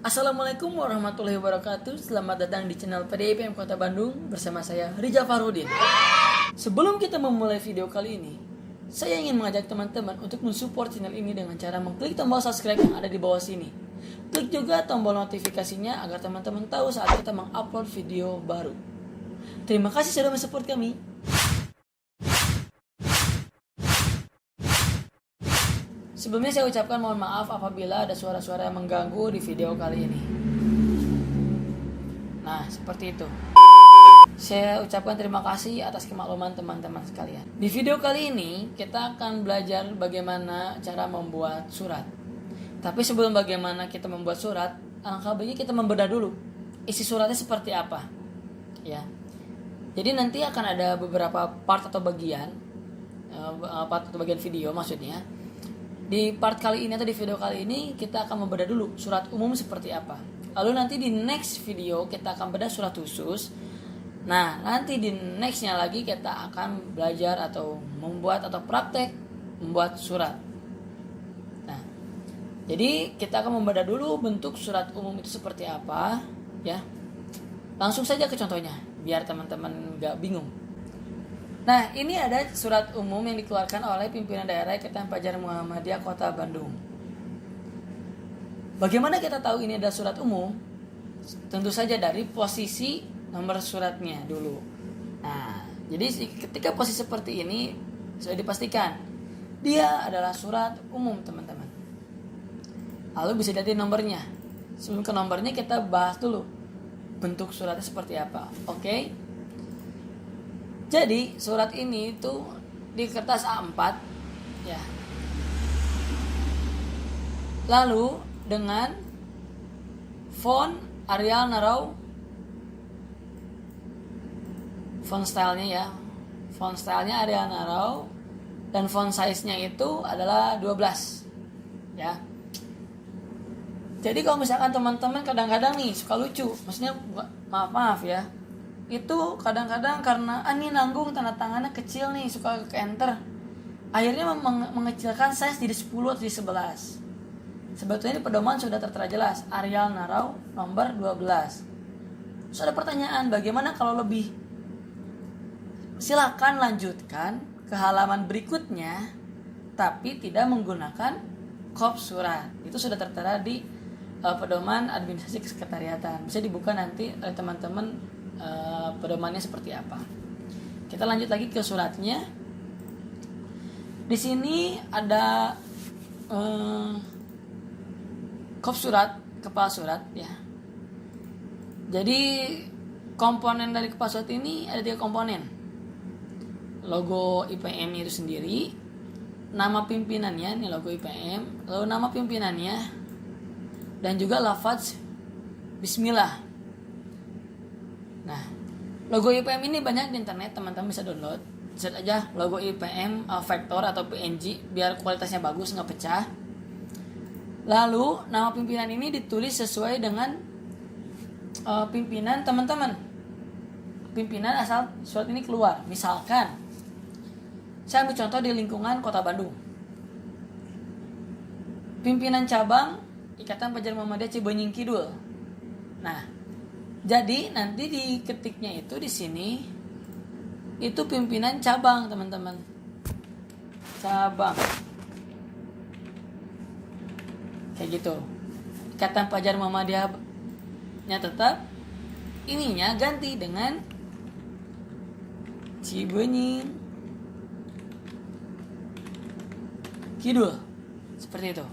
Assalamualaikum warahmatullahi wabarakatuh. Selamat datang di channel PDIPM Kota Bandung bersama saya Rija Farudin. Sebelum kita memulai video kali ini, saya ingin mengajak teman-teman untuk mensupport channel ini dengan cara mengklik tombol subscribe yang ada di bawah sini. Klik juga tombol notifikasinya agar teman-teman tahu saat kita mengupload video baru. Terima kasih sudah mensupport kami. Sebelumnya saya ucapkan mohon maaf apabila ada suara-suara yang mengganggu di video kali ini. Nah, seperti itu. Saya ucapkan terima kasih atas kemakluman teman-teman sekalian. Di video kali ini kita akan belajar bagaimana cara membuat surat. Tapi sebelum bagaimana kita membuat surat, alangkah baiknya kita membedah dulu isi suratnya seperti apa. Ya. Jadi nanti akan ada beberapa part atau bagian video maksudnya. Di part kali ini atau di video kali ini kita akan membedah dulu surat umum seperti apa. Lalu nanti di next video kita akan bedah surat khusus. Nah, nanti di nextnya lagi kita akan belajar atau membuat atau praktek membuat surat. Nah, jadi kita akan membedah dulu bentuk surat umum itu seperti apa, ya. Langsung saja ke contohnya, biar teman-teman gak bingung. Nah, ini ada surat umum yang dikeluarkan oleh pimpinan daerah Ikatan Pelajar Muhammadiyah Kota Bandung. Bagaimana kita tahu ini adalah surat umum? Tentu saja dari posisi nomor suratnya dulu. Nah, jadi ketika posisi seperti ini sudah dipastikan dia adalah surat umum, teman-teman. Lalu bisa dilihat nomornya. Sebelum ke nomornya kita bahas dulu bentuk suratnya seperti apa. Oke? Jadi surat ini itu di kertas A4 ya. Lalu dengan font Arial Narrow, font stylenya ya. Font stylenya Arial Narrow dan font size-nya itu adalah 12 ya. Jadi kalau misalkan teman-teman kadang-kadang nih suka lucu, maksudnya maaf ya. Itu kadang-kadang karena ini nanggung tanda tangannya kecil nih, suka ke enter, akhirnya mengecilkan size di 10 atau di 11. Sebetulnya di pedoman sudah tertera jelas Arial Narrow nomor 12. Terus ada pertanyaan, bagaimana kalau lebih? Silakan lanjutkan ke halaman berikutnya tapi tidak menggunakan kop surat. Itu sudah tertera di pedoman administrasi kesekretariatan. Bisa dibuka nanti oleh teman-teman pedomannya seperti apa. Kita lanjut lagi ke suratnya. Di sini ada kop surat, kepala surat ya. Jadi komponen dari kepala surat ini ada 3 komponen. Logo IPM itu sendiri, nama pimpinannya, ini logo IPM, lalu nama pimpinannya, dan juga lafaz Bismillah. Nah, logo IPM ini banyak di internet, teman-teman bisa download. Search aja logo IPM vektor atau PNG biar kualitasnya bagus, nggak pecah. Lalu nama pimpinan ini ditulis sesuai dengan pimpinan teman-teman. Pimpinan asal surat ini keluar. Misalkan saya ambil contoh di lingkungan Kota Bandung. Pimpinan cabang Ikatan Pelajar Muhammadiyah Cibenying Kidul. Nah, jadi nanti diketiknya itu di sini itu pimpinan cabang, teman-teman. Cabang. Kayak gitu. Ikatan Pelajar Muhammadiyah-nya tetap, ininya ganti dengan Cibenying Kidul. Seperti itu.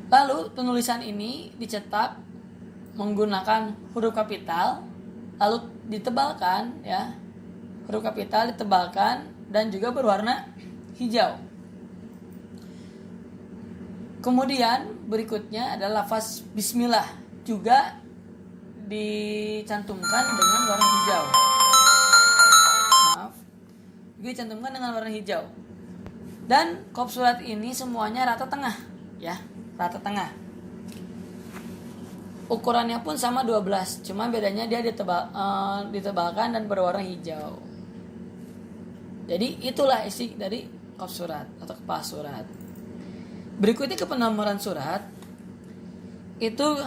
Lalu penulisan ini dicetak menggunakan huruf kapital, lalu ditebalkan ya. Huruf kapital ditebalkan dan juga berwarna hijau. Kemudian berikutnya adalah lafaz Bismillah, juga dicantumkan dengan warna hijau. Maaf. Juga dicantumkan dengan warna hijau. Dan kop surat ini semuanya rata tengah ya. Rata tengah. Ukurannya pun sama 12, cuma bedanya dia ditebalkan dan berwarna hijau. Jadi itulah isi dari kop surat atau kepala surat. Berikutnya ke penomoran surat. Itu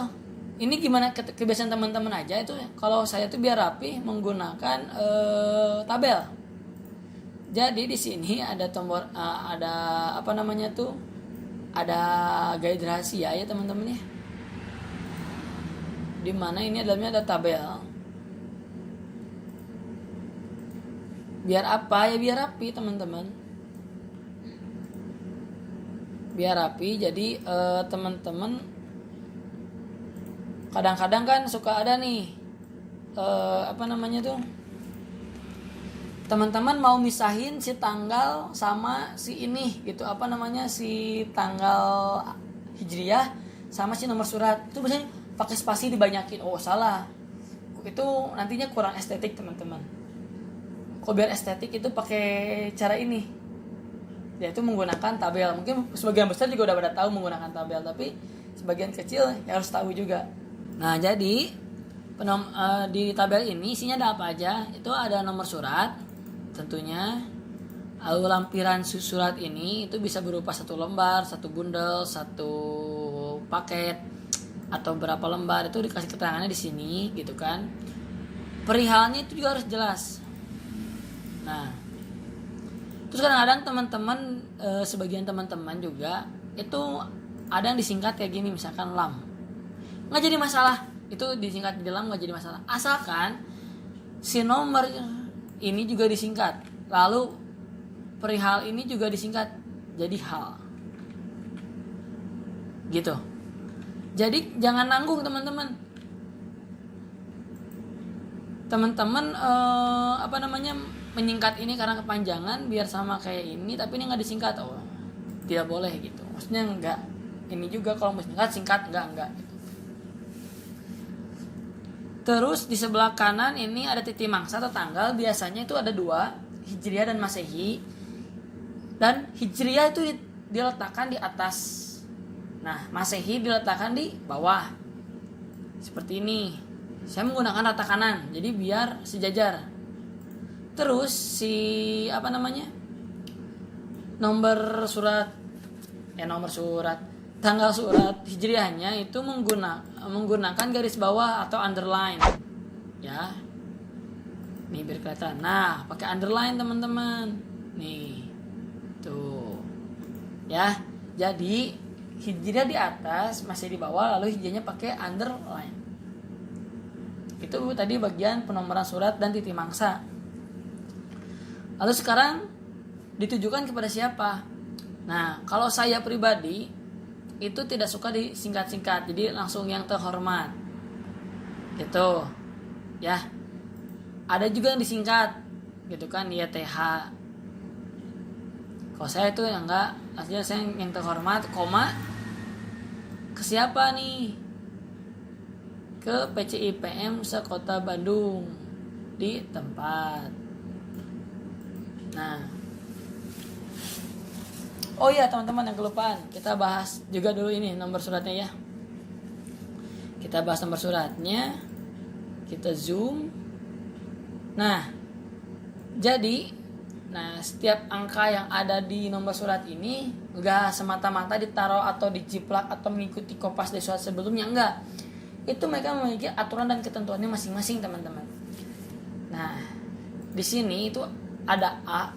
ini gimana kebiasaan teman-teman aja itu. Kalau saya tuh biar rapi menggunakan tabel. Jadi di sini ada tombol ada apa namanya tuh? Ada guide rahasia ya teman-teman ya. Di mana ini dalamnya ada tabel. Biar apa ya, biar rapi teman-teman. Biar rapi. Jadi teman-teman kadang-kadang kan suka ada nih apa namanya tuh, teman-teman mau misahin si tanggal sama si ini gitu, apa namanya, si tanggal hijriah sama si nomor surat. Itu biasanya pakai spasi dibanyakin. Oh salah, itu nantinya kurang estetik teman-teman. Kalau biar estetik itu pakai cara ini, yaitu menggunakan tabel. Mungkin sebagian besar juga udah pada tahu menggunakan tabel, tapi sebagian kecil ya harus tahu juga. Nah jadi di tabel ini isinya ada apa aja? Itu ada nomor surat tentunya. Lalu lampiran surat ini itu bisa berupa satu lembar, satu bundel, satu paket, atau berapa lembar. Itu dikasih keterangannya di sini gitu kan. Perihalnya itu juga harus jelas. Nah terus kadang-kadang teman-teman sebagian teman-teman juga itu ada yang disingkat kayak gini, misalkan LAM. Nggak jadi masalah, itu disingkat di dalam nggak jadi masalah, asalkan si nomor ini juga disingkat, lalu perihal ini juga disingkat jadi hal gitu. Jadi jangan nanggung teman-teman apa namanya, menyingkat ini karena kepanjangan biar sama kayak ini tapi ini nggak disingkat. Oh tidak boleh gitu, maksudnya nggak ini juga, kalau mau singkat enggak gitu. Terus di sebelah kanan ini ada titik mangsa atau tanggal. Biasanya itu ada dua, Hijriah dan Masehi. Dan Hijriah itu diletakkan di atas. Nah Masehi diletakkan di bawah. Seperti ini. Saya menggunakan rata kanan, jadi biar sejajar. Terus si apa namanya, nomor surat tanggal surat hijriahnya itu menggunakan garis bawah atau underline ya. Nih biar kelihatan. Nah pakai underline teman-teman. Nih tuh ya. Jadi hijriah di atas, masih di bawah, lalu hijriahnya pakai underline. Itu tadi bagian penomoran surat dan titik mangsa. Lalu sekarang ditujukan kepada siapa? Nah kalau saya pribadi itu tidak suka disingkat-singkat, jadi langsung yang terhormat gitu ya. Ada juga yang disingkat gitu kan, ya TH. Kalau saya itu yang enggak, aslinya saya yang terhormat, koma, ke siapa nih? Ke PCIPM Sekota Bandung di tempat. Nah oh iya teman-teman, yang kelupaan, kita bahas juga dulu ini nomor suratnya ya. Kita bahas nomor suratnya. Kita zoom. Nah jadi setiap angka yang ada di nomor surat ini enggak semata-mata ditaruh atau diciplak atau mengikuti kopas dari surat sebelumnya, enggak. Itu mereka memiliki aturan dan ketentuannya masing-masing teman-teman. Nah di sini itu ada A.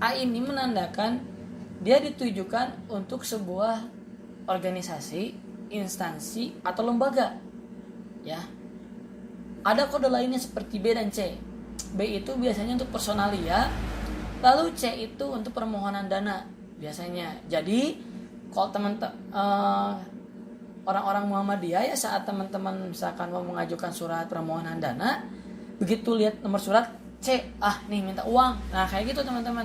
A ini menandakan dia ditujukan untuk sebuah organisasi, instansi, atau lembaga. Ya. Ada kode lainnya seperti B dan C. B itu biasanya untuk personalia, lalu C itu untuk permohonan dana biasanya. Jadi kalau orang-orang Muhammadiyah ya, saat teman-teman misalkan mau mengajukan surat permohonan dana, begitu lihat nomor surat C, nih minta uang. Nah kayak gitu teman-teman,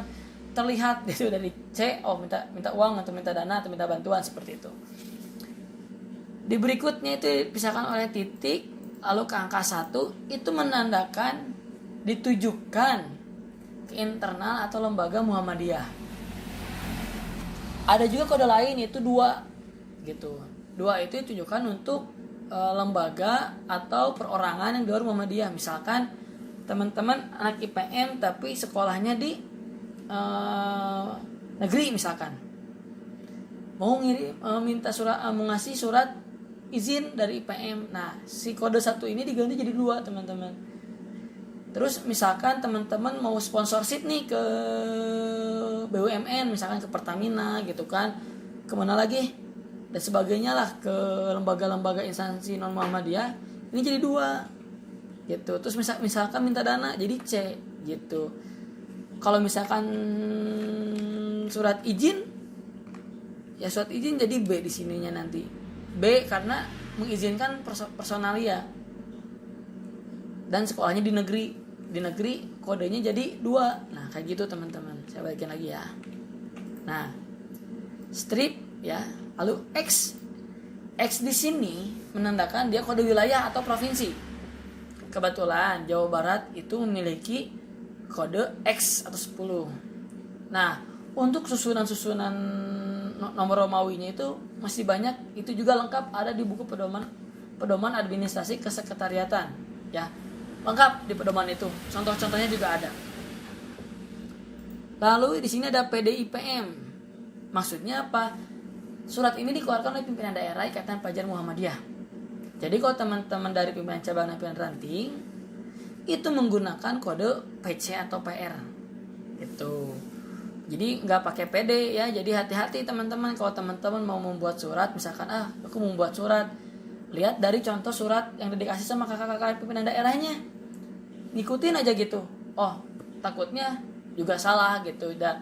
terlihat gitu dari C, minta uang atau minta dana atau minta bantuan, seperti itu. Di berikutnya itu dipisahkan oleh titik, lalu ke angka 1 itu menandakan ditujukan ke internal atau lembaga Muhammadiyah. Ada juga kode lain yaitu 2 gitu. 2 itu ditujukan untuk lembaga atau perorangan yang di luar Muhammadiyah. Misalkan teman-teman anak IPM tapi sekolahnya di negeri misalkan. mau minta surat, mau ngasih surat izin dari IPM. Nah, si kode 1 ini diganti jadi 2, teman-teman. Terus misalkan teman-teman mau sponsorship nih ke BUMN, misalkan ke Pertamina gitu kan, kemana lagi dan sebagainya lah, ke lembaga-lembaga instansi non Muhammadiyah, ini jadi 2 gitu. Terus misalkan minta dana jadi C gitu. Kalau misalkan surat izin, ya surat izin jadi B di sininya nanti. B karena mengizinkan personalia. Dan sekolahnya di negeri kodenya jadi 2. Nah, kayak gitu teman-teman. Saya balikin lagi ya. Nah, strip ya. Lalu X di sini menandakan dia kode wilayah atau provinsi. Kebetulan Jawa Barat itu memiliki kode X atau 10. Nah, untuk susunan nomor Romawinya itu masih banyak, itu juga lengkap ada di buku pedoman administrasi kesekretariatan ya. Lengkap di pedoman itu. Contoh-contohnya juga ada. Lalu di sini ada PDIPM. Maksudnya apa? Surat ini dikeluarkan oleh pimpinan daerah Ikatan Pelajar Muhammadiyah. Jadi kalau teman-teman dari pimpinan cabang dan pimpinan ranting itu menggunakan kode PC atau PR. Gitu. Jadi nggak pakai PD ya. Jadi hati-hati teman-teman kalau teman-teman mau membuat surat, misalkan aku mau membuat surat, lihat dari contoh surat yang dikasih sama kakak-kakak pimpinan daerahnya, ngikutin aja gitu. Oh, takutnya juga salah gitu. Dan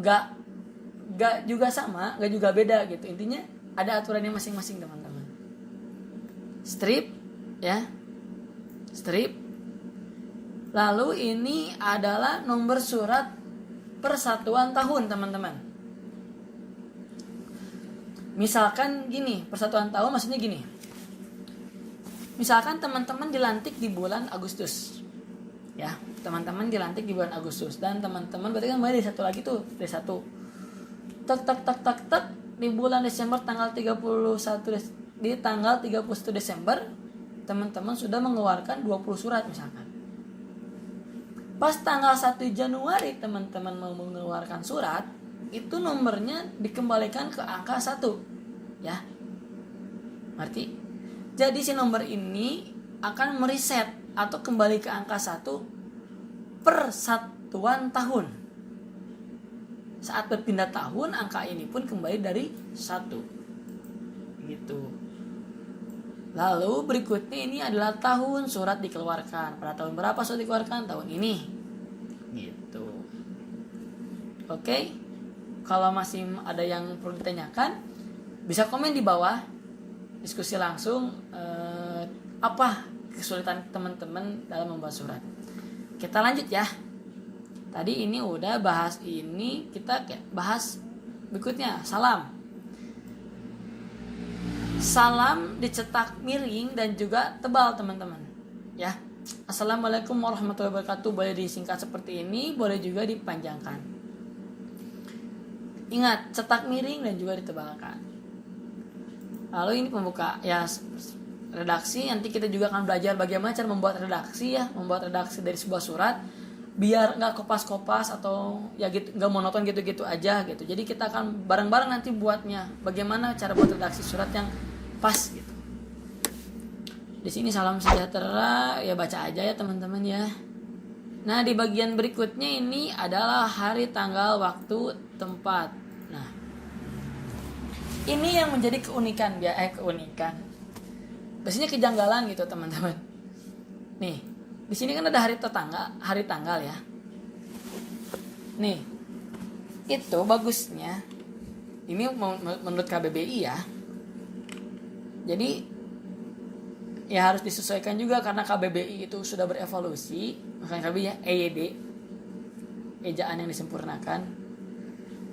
nggak juga sama, nggak juga beda gitu. Intinya ada aturannya masing-masing teman-teman. Strip ya, strip. Lalu ini adalah nomor surat persatuan tahun teman-teman. Misalkan gini, persatuan tahun maksudnya gini. Misalkan teman-teman dilantik di bulan Agustus. Ya, teman-teman dilantik di bulan Agustus dan teman-teman berarti kan mulai dari satu lagi tuh, dari satu. Tak di bulan Desember tanggal 31 di tanggal 31 Desember teman-teman sudah mengeluarkan 20 surat misalkan. Pas tanggal 1 Januari teman-teman mau mengeluarkan surat, itu nomornya dikembalikan ke angka 1. Ya. Ngerti? Jadi si nomor ini akan mereset atau kembali ke angka 1 per satuan tahun. Saat berpindah tahun, angka ini pun kembali dari 1. Gitu. Lalu berikutnya ini adalah tahun surat dikeluarkan. Pada tahun berapa surat dikeluarkan? Tahun ini. Gitu. Oke. Kalau masih ada yang perlu ditanyakan, bisa komen di bawah. Diskusi langsung apa kesulitan teman-teman dalam membuat surat. Kita lanjut ya. Tadi ini udah bahas ini, kita bahas berikutnya, salam. Salam dicetak miring dan juga tebal teman-teman. Ya. Assalamualaikum warahmatullahi wabarakatuh. Boleh disingkat seperti ini, boleh juga dipanjangkan. Ingat, cetak miring dan juga ditebalkan. Lalu ini pembuka ya, redaksi. Nanti kita juga akan belajar bagaimana cara membuat redaksi ya, membuat redaksi dari sebuah surat biar nggak kopas-kopas atau ya gitu, nggak monoton gitu-gitu aja gitu. Jadi kita akan bareng-bareng nanti buatnya bagaimana cara buat redaksi surat yang pas gitu. Di sini salam sejahtera ya, baca aja ya teman-teman ya. Nah di bagian berikutnya ini adalah hari, tanggal, waktu, tempat. Nah ini yang menjadi keunikan keunikan. Biasanya kejanggalan gitu teman-teman. Nih, di sini kan ada hari tanggal ya. Nih, itu bagusnya. Ini menurut KBBI ya. Jadi ya harus disesuaikan juga karena KBBI itu sudah berevolusi. Makanya KBBI ya, EYD, ejaan yang disempurnakan.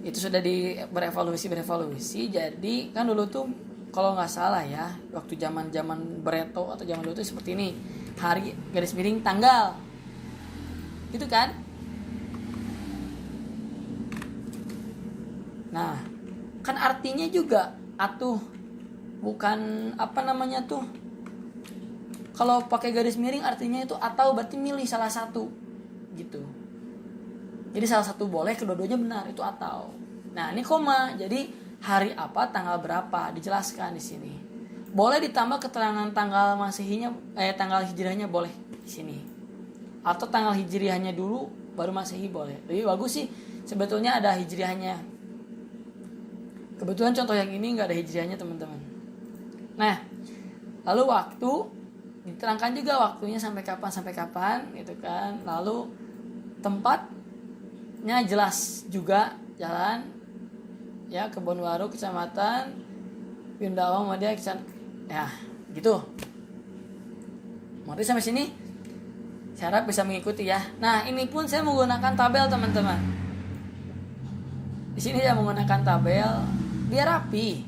Itu sudah berevolusi. Jadi kan dulu tuh kalau nggak salah ya, waktu zaman Bereto atau zaman dulu tuh seperti ini, hari garis miring tanggal, gitu kan? Nah, kan artinya juga atuh, bukan apa namanya tuh. Kalau pakai garis miring artinya itu atau berarti milih salah satu, gitu. Jadi salah satu boleh, kedua-duanya benar, itu atau. Nah ini koma, jadi hari apa, tanggal berapa, dijelaskan di sini. Boleh ditambah keterangan tanggal Masehinya, tanggal Hijriahnya boleh di sini. Atau tanggal Hijriahnya dulu baru Masehi boleh. Lebih bagus sih sebetulnya ada Hijriahnya. Kebetulan contoh yang ini nggak ada Hijriahnya teman-teman. Nah, lalu waktu diterangkan juga waktunya sampai kapan gitu kan. Lalu tempatnya jelas juga, jalan ya, Kebonwaru Kecamatan Windawa Muhammadiyah ya gitu. Mari sampai sini saya harap bisa mengikuti ya. Nah, ini pun saya menggunakan tabel teman-teman. Di sini saya menggunakan tabel biar rapi.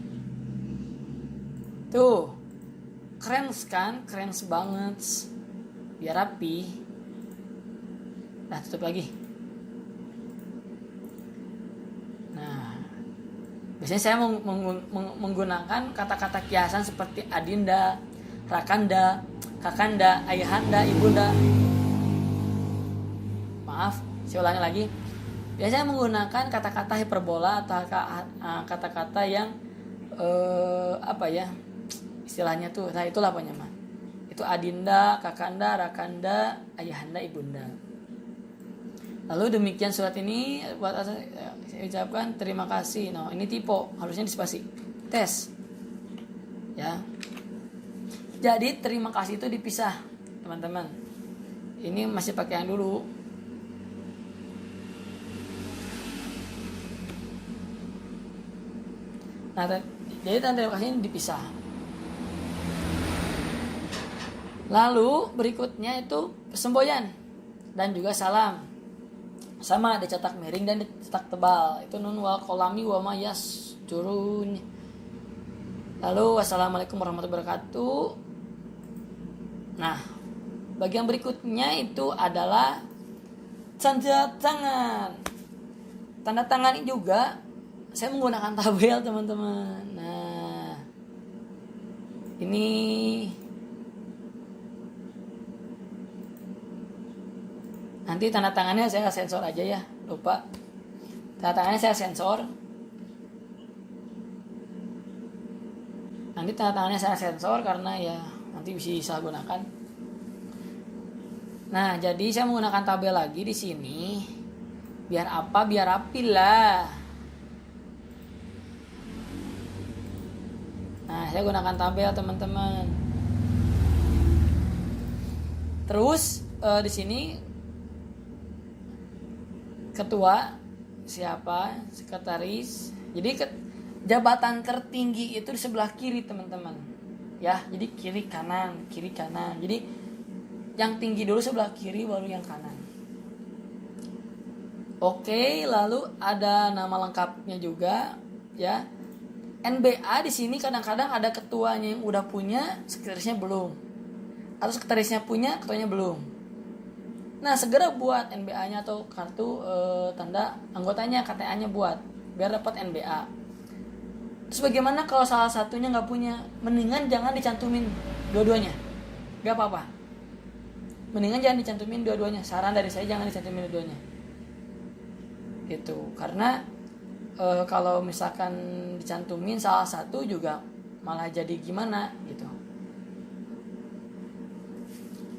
Tuh, keren kan? Keren banget. Biar rapi. Nah, tutup lagi. Nah, biasanya saya menggunakan kata-kata kiasan seperti adinda, rakanda, kakanda, ayahanda, ibunda. Maaf, saya ulangi lagi. Biasanya menggunakan kata-kata hiperbola atau kata-kata yang apa ya istilahnya tuh. Nah, itulah pokoknya mah. Itu adinda, kakanda, rakanda, ayahanda, ibunda. Lalu demikian surat ini buat saya ucapkan terima kasih. Nah, ini typo, harusnya dispasi. Tes. Ya. Jadi terima kasih itu dipisah, teman-teman. Ini masih pakai yang dulu. Nah, jadi terima kasih ini dipisah. Lalu berikutnya itu semboyan dan juga salam. Sama ada cetak miring dan cetak tebal. Itu nun wal kolami wa ma yasjurun. Lalu wassalamualaikum warahmatullahi wabarakatuh. Nah, bagian berikutnya itu adalah tanda tangan. Tanda tangan ini juga saya menggunakan tabel teman-teman. Nah, ini nanti tanda tangannya saya sensor aja ya, lupa. Tanda tangannya saya sensor. Nanti tanda tangannya saya sensor karena ya nanti bisa gunakan. Nah, jadi saya menggunakan tabel lagi di sini. Biar apa? Biar rapi lah. Nah, saya gunakan tabel teman-teman. Terus di sini ketua siapa, sekretaris. Jadi jabatan tertinggi itu di sebelah kiri teman-teman. Ya, jadi kiri kanan. Jadi yang tinggi dulu sebelah kiri baru yang kanan. Oke, lalu ada nama lengkapnya juga ya. NBA di sini kadang-kadang ada ketuanya yang udah punya, sekretarisnya belum. Atau sekretarisnya punya, ketuanya belum. Nah, segera buat NBA-nya atau kartu tanda anggotanya, KTA-nya buat biar dapat NBA. Terus bagaimana kalau salah satunya nggak punya? Mendingan jangan dicantumin dua-duanya. Gak apa-apa. Mendingan jangan dicantumin dua-duanya. Saran dari saya jangan dicantumin dua-duanya. Gitu. Karena kalau misalkan dicantumin salah satu juga malah jadi gimana gitu.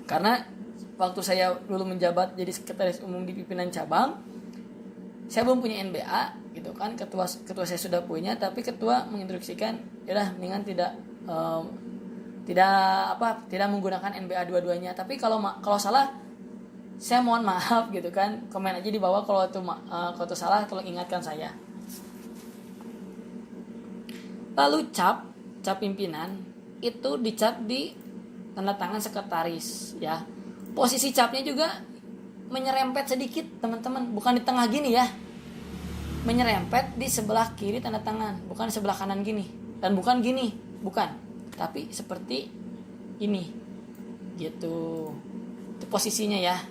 Karena waktu saya dulu menjabat jadi sekretaris umum di pimpinan cabang, saya belum punya NBA gitu kan. Ketua saya sudah punya, tapi ketua menginstruksikan yalah mendingan tidak menggunakan NBA dua-duanya. Tapi kalau salah saya mohon maaf gitu kan, komen aja di bawah kalau itu salah, tolong ingatkan saya. Lalu cap pimpinan itu dicap di tanda tangan sekretaris ya. Posisi capnya juga menyerempet sedikit teman-teman, bukan di tengah gini ya. Menyerempet di sebelah kiri tanda tangan, bukan di sebelah kanan gini. Dan bukan gini, bukan. Tapi seperti ini. Gitu. Itu posisinya ya.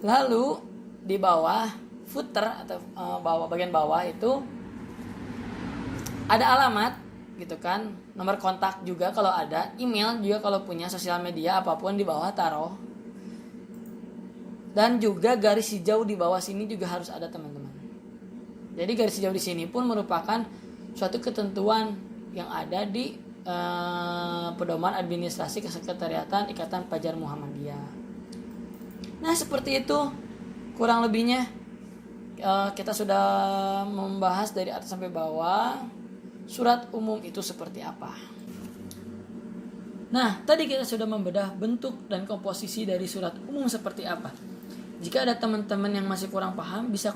Lalu di bawah footer atau bagian bawah itu ada alamat gitu kan, nomor kontak juga kalau ada, email juga kalau punya, sosial media apapun di bawah taruh. Dan juga garis hijau di bawah sini juga harus ada teman-teman. Jadi garis hijau di sini pun merupakan suatu ketentuan yang ada di Pedoman Administrasi Kesekretariatan Ikatan Pelajar Muhammadiyah. Nah, seperti itu kurang lebihnya. Kita sudah membahas dari atas sampai bawah surat umum itu seperti apa. Nah, tadi kita sudah membedah bentuk dan komposisi dari surat umum seperti apa. Jika ada teman-teman yang masih kurang paham, bisa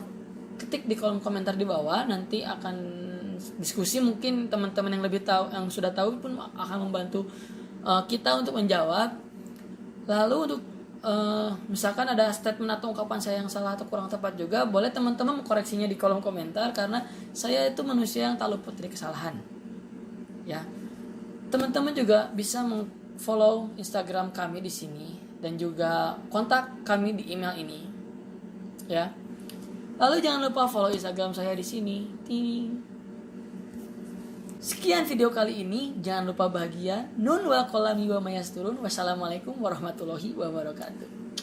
ketik di kolom komentar di bawah. Nanti akan diskusi, mungkin teman-teman yang lebih tahu, yang sudah tahu pun akan membantu kita untuk menjawab. Lalu untuk misalkan ada statement atau ungkapan saya yang salah atau kurang tepat juga, boleh teman-teman mengkoreksinya di kolom komentar, karena saya itu manusia yang tak luput dari kesalahan. Ya. Teman-teman juga bisa follow Instagram kami di sini dan juga kontak kami di email ini. Ya. Lalu jangan lupa follow Instagram saya di sini. Sekian video kali ini. Jangan lupa bahagia. Nun wal kolami wa mayasturun. Wassalamualaikum warahmatullahi wabarakatuh.